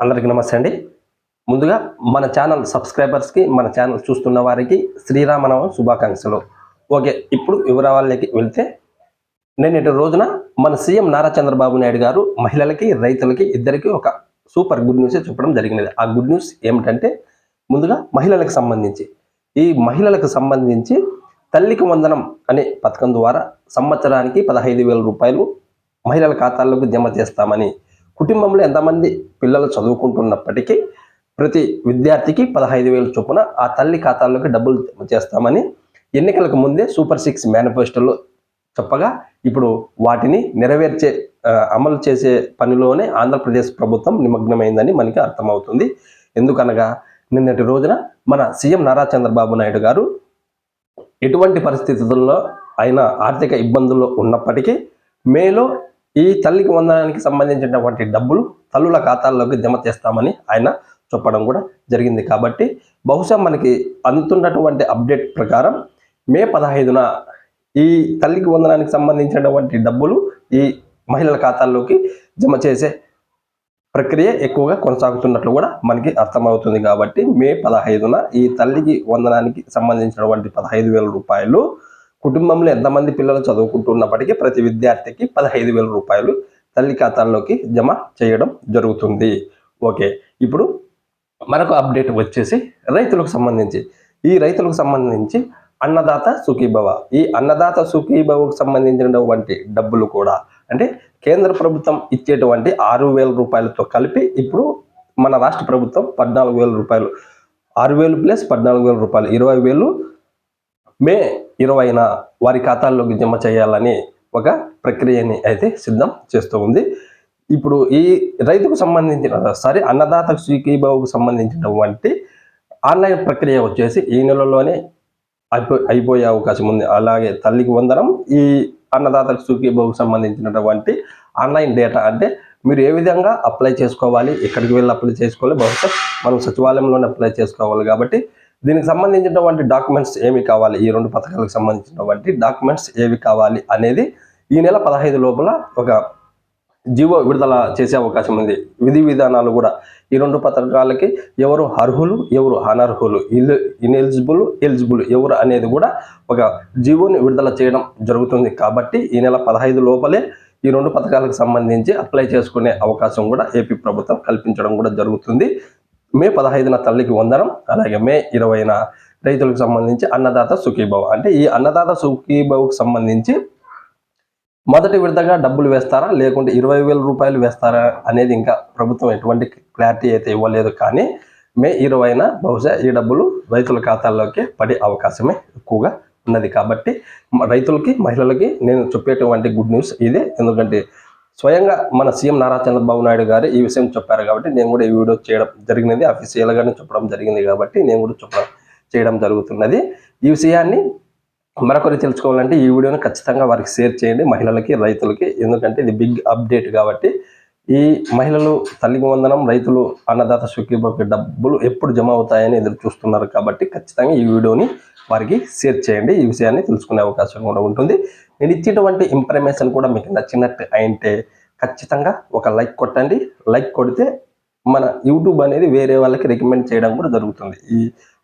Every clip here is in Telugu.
అందరికీ నమస్తే అండి. ముందుగా మన ఛానల్ సబ్స్క్రైబర్స్కి, మన ఛానల్ చూస్తున్న వారికి శ్రీరామనవమి శుభాకాంక్షలు. ఓకే, ఇప్పుడు వివరాలకి వెళ్తే నిన్నటి రోజున మన సీఎం నారా చంద్రబాబు నాయుడు గారు మహిళలకి, రైతులకి ఇద్దరికి ఒక సూపర్ గుడ్ న్యూస్ చెప్పడం జరిగినది. ఆ గుడ్ న్యూస్ ఏమిటంటే ముందుగా మహిళలకు సంబంధించి తల్లికి వందనం అనే పథకం ద్వారా సంవత్సరానికి 15,000 రూపాయలు మహిళల ఖాతాల్లోకి జమ చేస్తామని, కుటుంబంలో ఎంతమంది పిల్లలు చదువుకుంటున్నప్పటికీ ప్రతి విద్యార్థికి 15,000 చొప్పున ఆ తల్లి ఖాతాల్లోకి డబ్బులు జమ చేస్తామని ఎన్నికలకు ముందే సూపర్ 6 మేనిఫెస్టోలో చెప్పగా, ఇప్పుడు వాటిని అమలు చేసే పనిలోనే ఆంధ్రప్రదేశ్ ప్రభుత్వం నిమగ్నమైందని మనకి అర్థమవుతుంది. ఎందుకనగా నిన్నటి రోజున మన సీఎం నారా చంద్రబాబు నాయుడు గారు ఎటువంటి పరిస్థితుల్లో ఆయన ఆర్థిక ఇబ్బందుల్లో ఉన్నప్పటికీ మేలో ఈ తల్లికి వందనానికి సంబంధించినటువంటి డబ్బులు తల్లుల ఖాతాల్లోకి జమ చేస్తామని ఆయన చెప్పడం కూడా జరిగింది. కాబట్టి బహుశా మనకి అందుతున్నటువంటి అప్డేట్ ప్రకారం మే 15న ఈ తల్లికి వందనానికి సంబంధించినటువంటి డబ్బులు ఈ మహిళల ఖాతాల్లోకి జమ చేసే ప్రక్రియ ఎక్కువగా కొనసాగుతున్నట్లు కూడా మనకి అర్థమవుతుంది. కాబట్టి మే 15న ఈ తల్లికి వందనానికి సంబంధించినటువంటి 15,000 రూపాయలు కుటుంబంలో ఎంతమంది పిల్లలు చదువుకుంటున్నప్పటికీ ప్రతి విద్యార్థికి 15,000 రూపాయలు తల్లి ఖాతాల్లోకి జమ చేయడం జరుగుతుంది. ఓకే, ఇప్పుడు మరొక అప్డేట్ వచ్చేసి రైతులకు సంబంధించి అన్నదాత సుఖీభవ, ఈ అన్నదాత సుఖీభవకు సంబంధించినటువంటి డబ్బులు కూడా అంటే కేంద్ర ప్రభుత్వం ఇచ్చేటువంటి 6,000 రూపాయలతో కలిపి ఇప్పుడు మన రాష్ట్ర ప్రభుత్వం 14,000 రూపాయలు, 6,000 ప్లస్ 14,000 రూపాయలు 20,000 మే 20న వారి ఖాతాల్లోకి జమ చేయాలని ఒక ప్రక్రియని అయితే సిద్ధం చేస్తూ ఉంది. ఇప్పుడు ఈ రైతుకు అన్నదాత సుఖీభవకు సంబంధించినటువంటి ఆన్లైన్ ప్రక్రియ వచ్చేసి ఈ నెలలోనే అయిపోయే అవకాశం ఉంది. అలాగే తల్లికి వందనం, ఈ అన్నదాత సుఖీభవకు సంబంధించినటువంటి ఆన్లైన్ డేటా అంటే మీరు ఏ విధంగా అప్లై చేసుకోవాలి, ఎక్కడికి వెళ్ళి అప్లై చేసుకోవాలి, బహుశా మనం సచివాలయంలోనే అప్లై చేసుకోవాలి. కాబట్టి దీనికి సంబంధించినటువంటి డాక్యుమెంట్స్ ఏమి కావాలి, ఈ రెండు పథకాలకు సంబంధించినటువంటి డాక్యుమెంట్స్ ఏవి కావాలి అనేది ఈ నెల 15 లోపల ఒక జీవో విడుదల చేసే అవకాశం ఉంది. విధి విధానాలు కూడా ఈ రెండు పథకాలకి ఎవరు అర్హులు, ఎవరు అనర్హులు, ఎలిజిబుల్ ఎవరు అనేది కూడా ఒక జీవోని విడుదల చేయడం జరుగుతుంది. కాబట్టి ఈ నెల 15 లోపలే ఈ రెండు పథకాలకు సంబంధించి అప్లై చేసుకునే అవకాశం కూడా ఏపీ ప్రభుత్వం కల్పించడం కూడా జరుగుతుంది. మే 15న తల్లికి వందనం, అలాగే మే 20న రైతులకు సంబంధించి అన్నదాత సుఖీభవ. అంటే ఈ అన్నదాత సుఖీభవకు సంబంధించి మొదటి విడతగా డబ్బులు వేస్తారా, లేకుంటే 20,000 రూపాయలు వేస్తారా అనేది ఇంకా ప్రభుత్వం ఎటువంటి క్లారిటీ అయితే ఇవ్వలేదు. కానీ మే 20న బహుశా ఈ డబ్బులు రైతుల ఖాతాల్లోకి పడే అవకాశమే ఎక్కువగా ఉన్నది. కాబట్టి రైతులకి, మహిళలకి నేను చెప్పేటువంటి గుడ్ న్యూస్ ఇదే. ఎందుకంటే స్వయంగా మన సీఎం నారా చంద్రబాబు నాయుడు గారు ఈ విషయం చెప్పారు కాబట్టి నేను కూడా ఈ వీడియో చేయడం జరిగినది. అఫీషియల్గానే చెప్పడం జరిగింది కాబట్టి నేను కూడా చేయడం జరుగుతున్నది. ఈ విషయాన్ని మరొకరు తెలుసుకోవాలంటే ఈ వీడియోని ఖచ్చితంగా వారికి షేర్ చేయండి, మహిళలకి, రైతులకి. ఎందుకంటే ఇది బిగ్ అప్డేట్ కాబట్టి ఈ మహిళలు తల్లికి వందనం, రైతులు అన్నదాత సుఖీభవకి డబ్బులు ఎప్పుడు జమ అవుతాయని ఎదురు చూస్తున్నారు. కాబట్టి ఖచ్చితంగా ఈ వీడియోని వారికి షేర్ చేయండి, ఈ విషయాన్ని తెలుసుకునే అవకాశం కూడా ఉంటుంది. నేను ఇచ్చేటువంటి ఇన్ఫర్మేషన్ కూడా మీకు నచ్చినట్టు అయితే ఖచ్చితంగా ఒక లైక్ కొట్టండి. లైక్ కొడితే మన యూట్యూబ్ అనేది వేరే వాళ్ళకి రికమెండ్ చేయడం కూడా జరుగుతుంది ఈ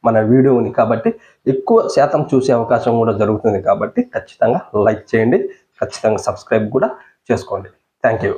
మన వీడియోని. కాబట్టి ఎక్కువ శాతం చూసే అవకాశం కూడా జరుగుతుంది. కాబట్టి ఖచ్చితంగా లైక్ చేయండి, ఖచ్చితంగా సబ్స్క్రైబ్ కూడా చేసుకోండి. Thank you.